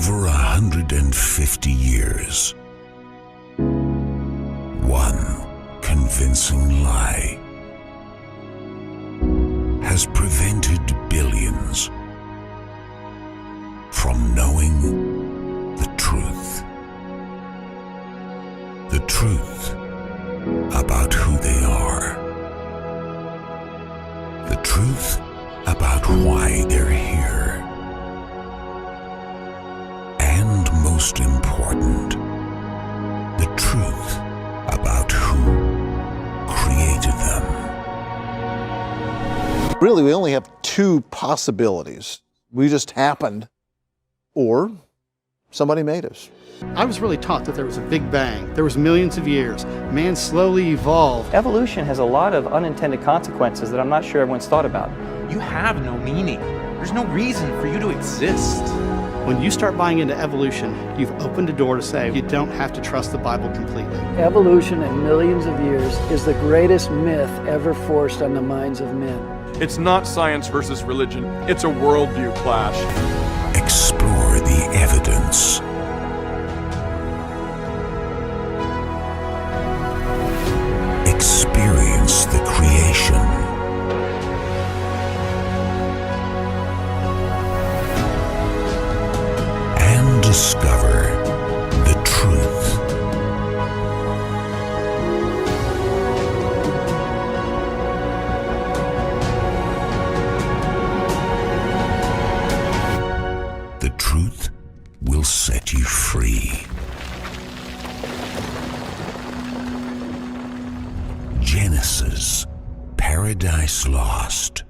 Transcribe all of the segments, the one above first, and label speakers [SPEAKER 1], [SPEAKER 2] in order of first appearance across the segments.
[SPEAKER 1] over 150 years, one convincing lie has prevented billions from knowing the truth. The truth about who they are. The truth about why they're here. And most important, the truth about who created them.
[SPEAKER 2] Really, we only have two possibilities. We just happened, or somebody made us.
[SPEAKER 3] I was really taught that there was a big bang. There was millions of years. Man slowly evolved.
[SPEAKER 4] Evolution has a lot of unintended consequences that I'm not sure everyone's thought about.
[SPEAKER 5] You have no meaning. There's no reason for you to exist.
[SPEAKER 3] When you start buying into evolution, you've opened a door to say you don't have to trust the Bible completely.
[SPEAKER 6] Evolution in millions of years is the greatest myth ever forced on the minds of men.
[SPEAKER 7] It's not science versus religion. It's a worldview clash.
[SPEAKER 1] Explore the evidence. Experience the creation. And discover the truth. The truth will set you free. Genesis, Paradise Lost.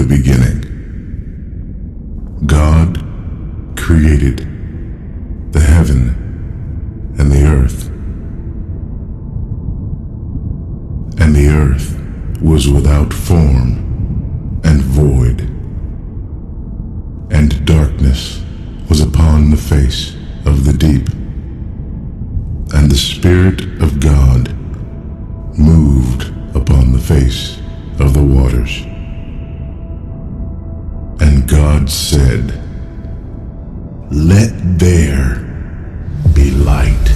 [SPEAKER 8] Beginning, God created the heaven and the earth. And the earth was without form and void, and darkness was upon the face of the deep. And the Spirit of God moved upon the face of the waters. And God said, "Let there be light."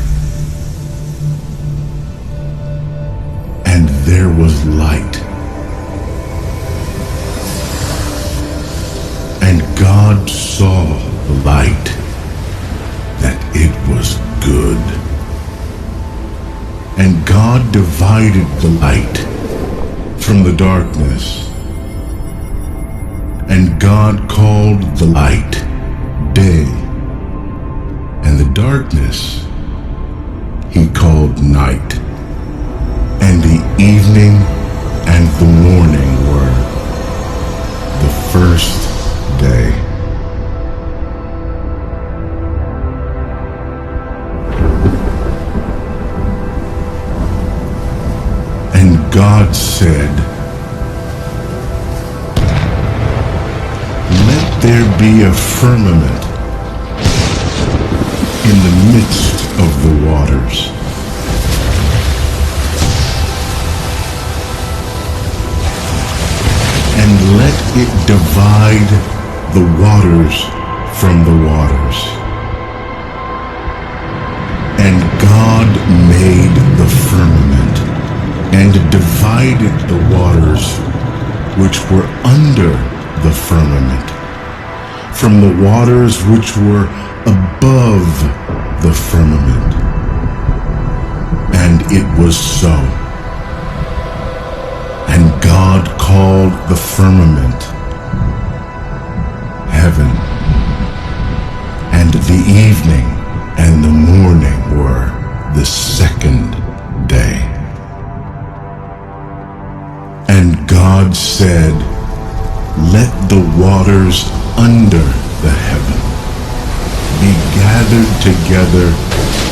[SPEAKER 8] And there was light. And God saw the light, that it was good. And God divided the light from the darkness. And God called the light day, and the darkness he called night. And the evening and the morning were the first day. And God said, "There be a firmament in the midst of the waters, and let it divide the waters from the waters." And God made the firmament and divided the waters which were under the firmament from the waters which were above the firmament. And it was so. And God called the firmament heaven. And the evening and the morning were the second day. And God said, "Let the waters under the heaven be gathered together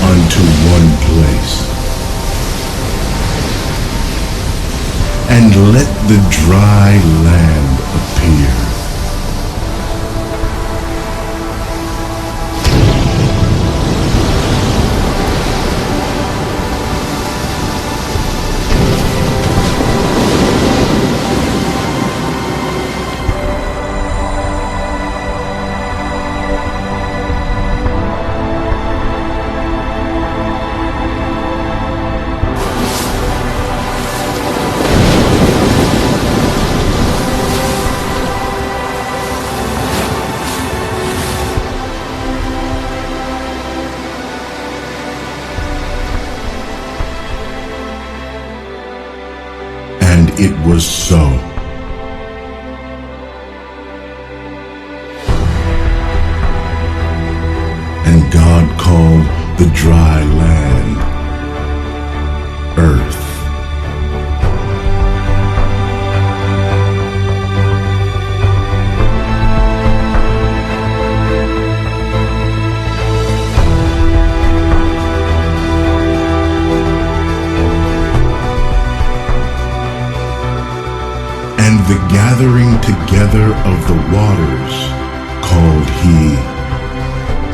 [SPEAKER 8] unto one place, and let the dry land appear. And it was so. And God called the dry land earth. And the gathering together of the waters called he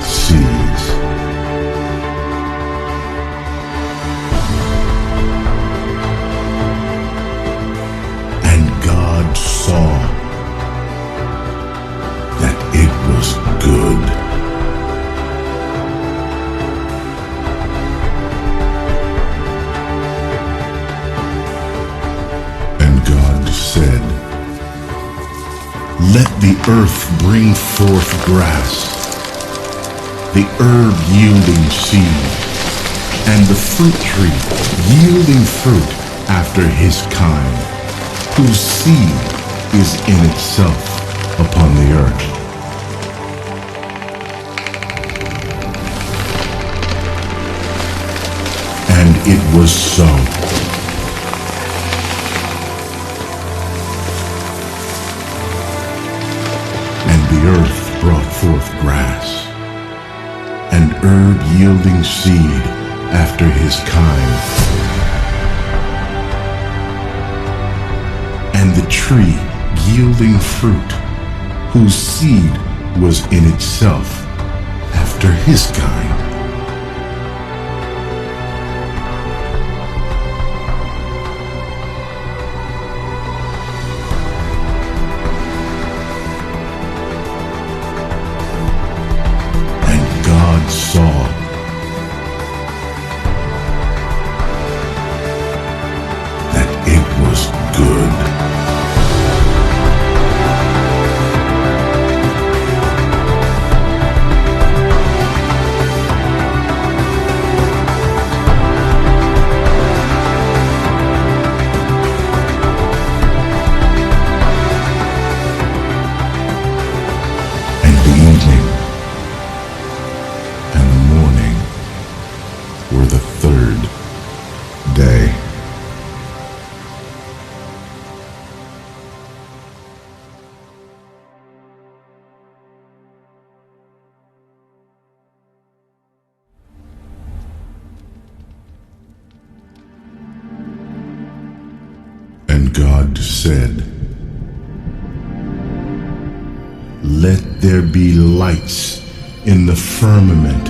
[SPEAKER 8] seas. And God saw that it was good. Said, let the earth bring forth grass, the herb yielding seed, and the fruit tree yielding fruit after his kind, whose seed is in itself upon the earth. And it was so. The earth brought forth grass, and herb yielding seed after his kind, and the tree yielding fruit, whose seed was in itself after his kind. Saw that it was good. And the evening were the third day. And God said, let there be lights in the firmament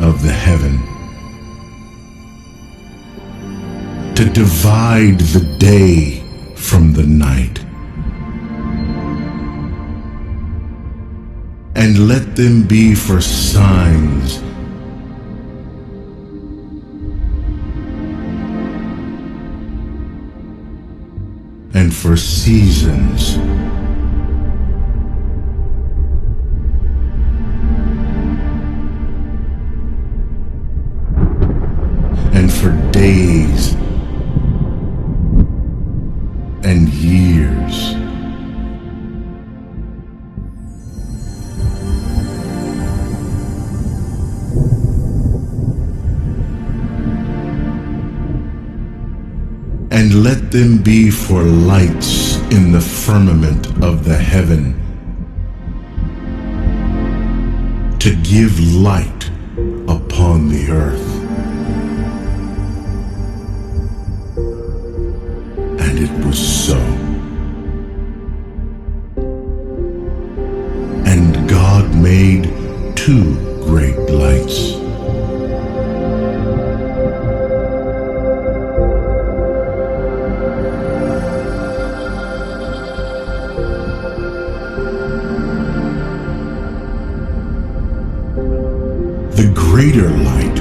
[SPEAKER 8] of the heaven, to divide the day from the night, and let them be for signs and for seasons and for days and years. And let them be for lights in the firmament of the heaven, to give light upon the earth. And it was so. And God made two great lights. The greater light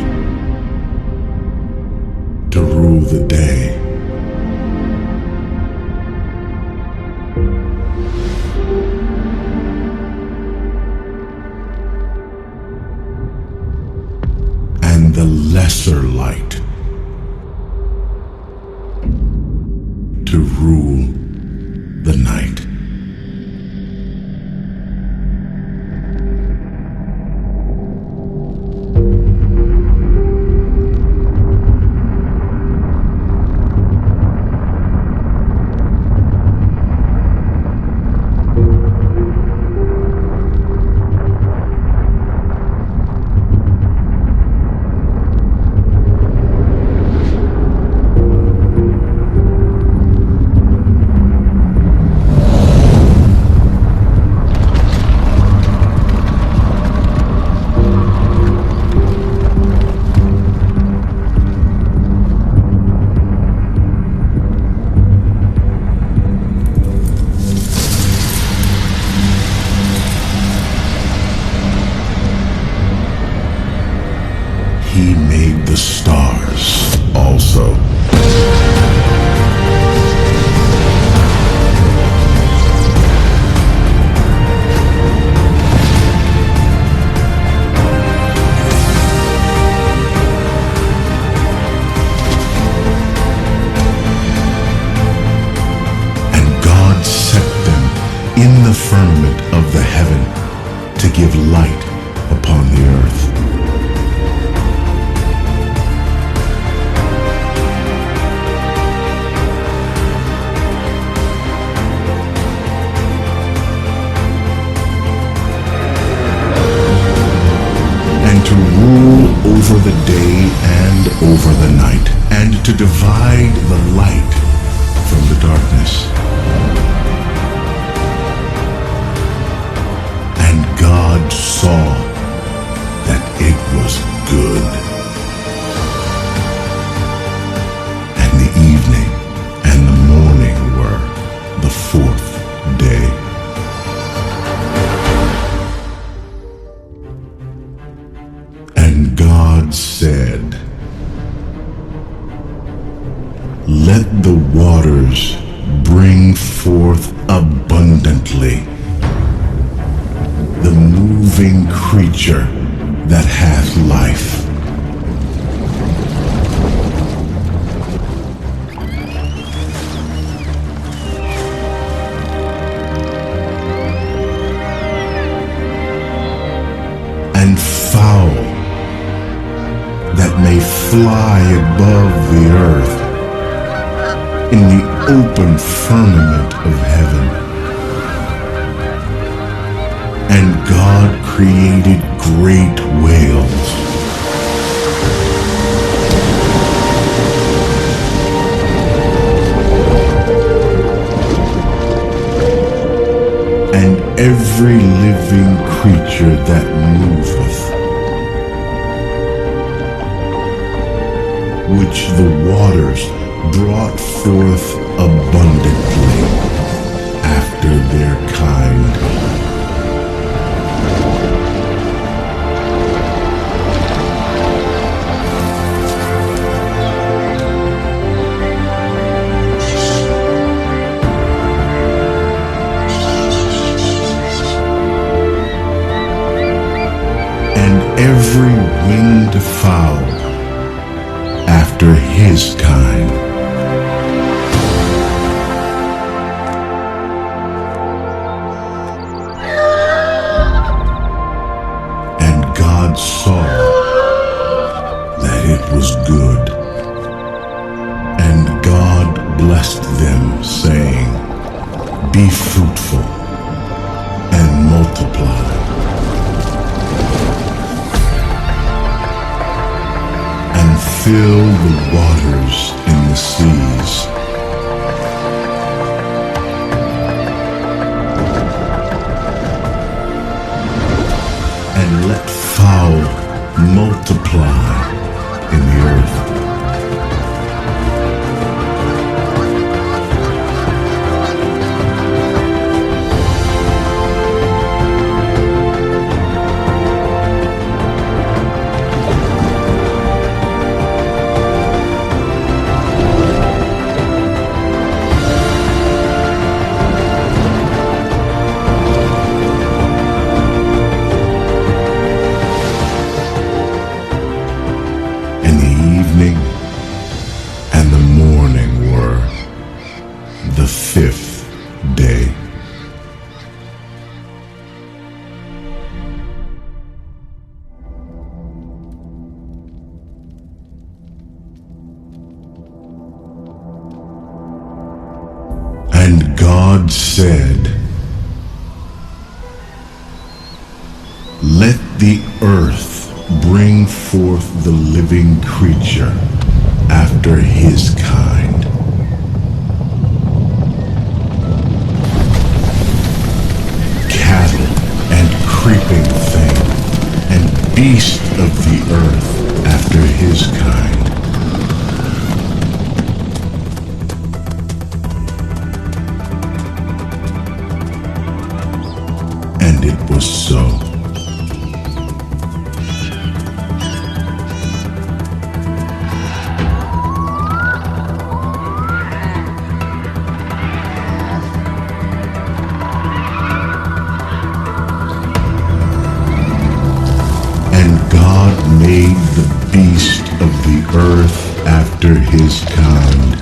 [SPEAKER 8] to rule the day, and the lesser light to rule the night. He made the stars also. And God set them in the firmament of the heaven to give light upon the earth. To rule over the day and over the night, and to divide the light from the darkness. And God saw that it was good. And the evening and the morning were the fourth day. And God said, "Let the waters bring forth abundantly the moving creature that hath life." And fowl that may fly above the earth in the open firmament of heaven. And God created great whales, and every living creature that moveth, which the waters brought forth abundantly after their kind. And every winged fowl after his kind. And God saw that it was good. And God blessed them, saying, "Be fruitful and multiply, fill the waters in the seas. And let fowl multiply in the earth. And the morning were the fifth day. And God said, "Let the earth bring forth the living creature after his kind, cattle and creeping thing, and beast of the earth after his kind." And it was so. Made the beast of the earth after his kind,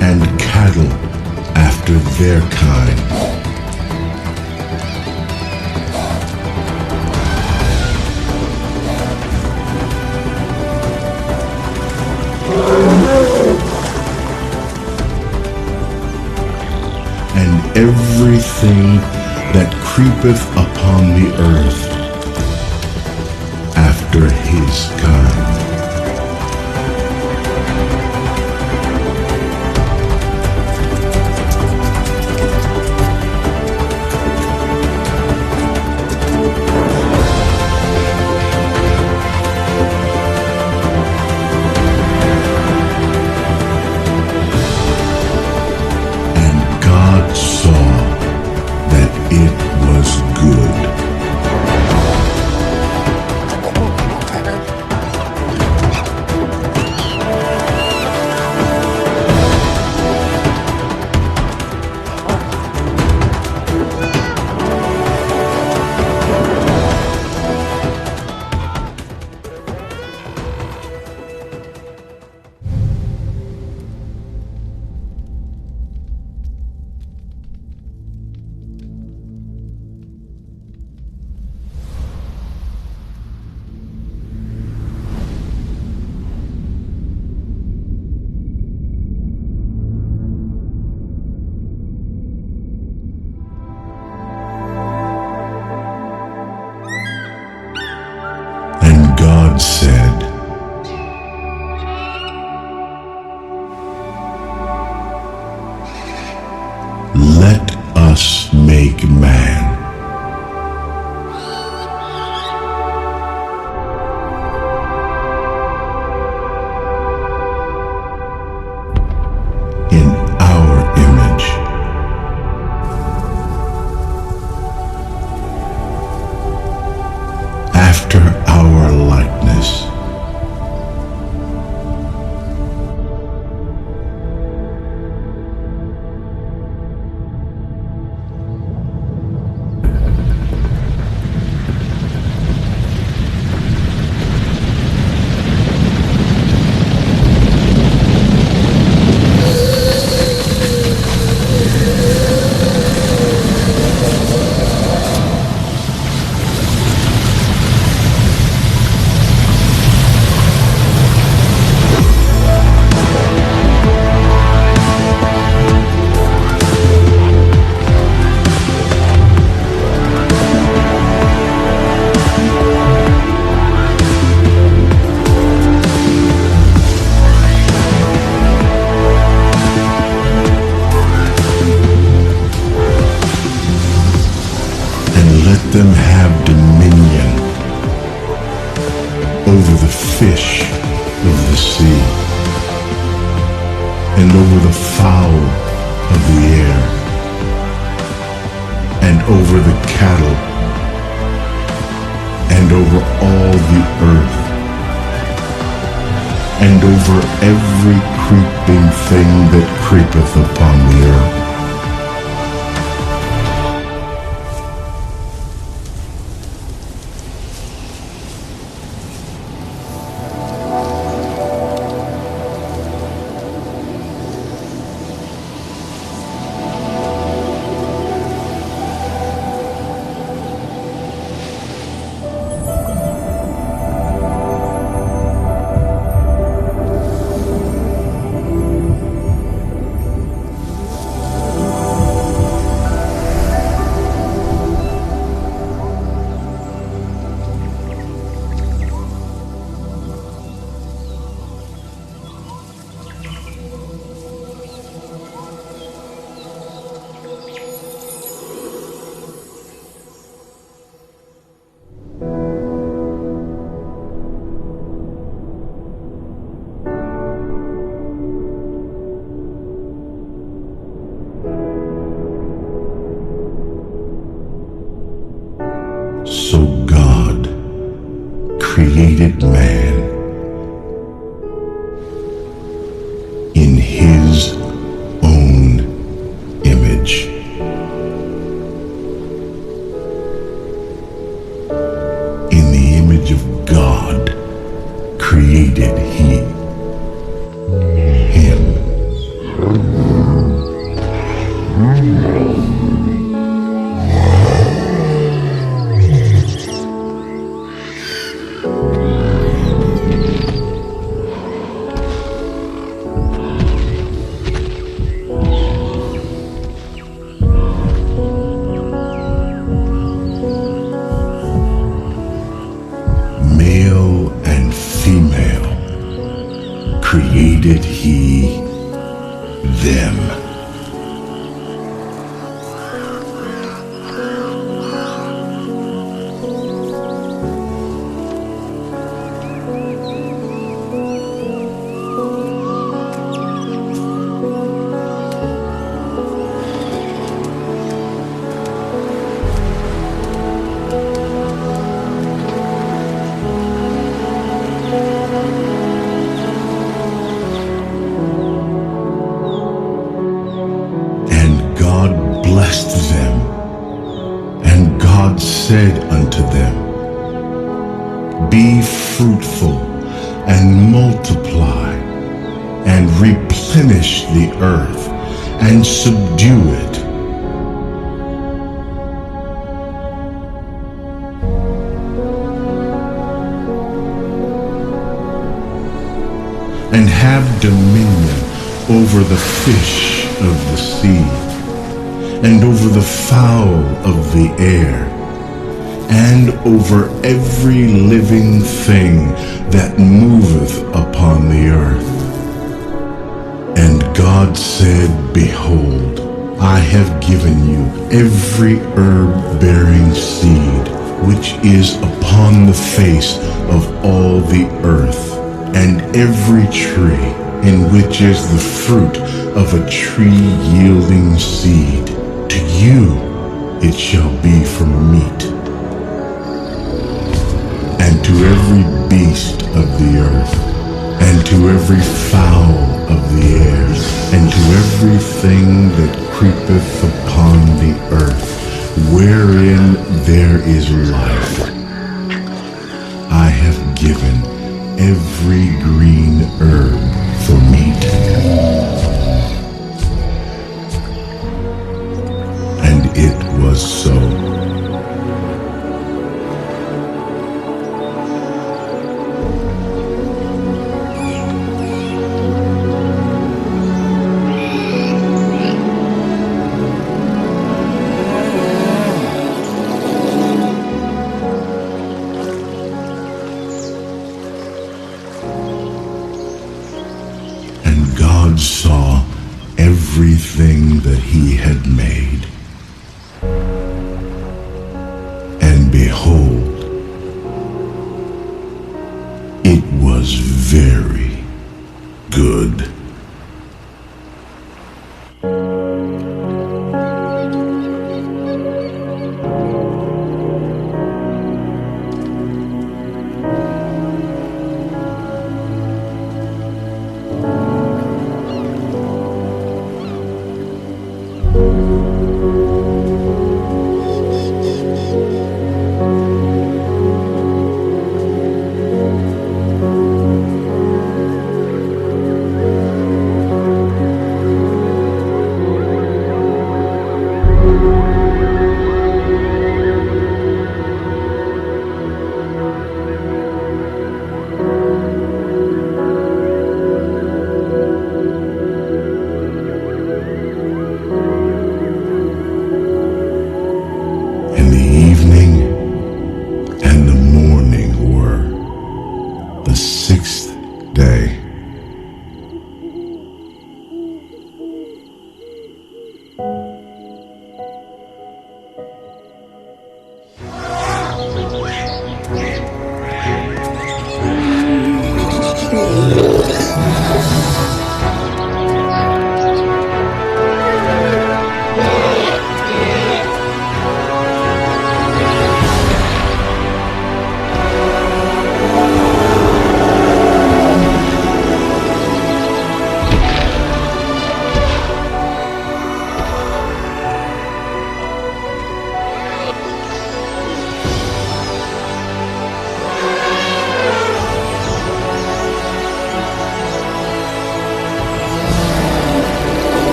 [SPEAKER 8] and cattle after their kind, and everything that creepeth upon the earth after his kind. God said, "Let us make man in our image, after our likeness." fowl of the air, and over the cattle, and over all the earth, and over every creeping thing that creepeth upon the earth. So God created man in his own image. In the image of God created he him. Male and female created he them. Blessed them, and God said unto them, Be fruitful, and multiply, and replenish the earth, and subdue it. And have dominion over the fish of the sea, and over the fowl of the air, and over every living thing that moveth upon the earth. And God said, Behold, I have given you every herb-bearing seed which is upon the face of all the earth, and every tree in which is the fruit of a tree yielding seed. To you it shall be for meat, and to every beast of the earth, and to every fowl of the air, and to everything that creepeth upon the earth, wherein there is life, I have given every green herb for meat. And it was so. And God saw everything that he had made,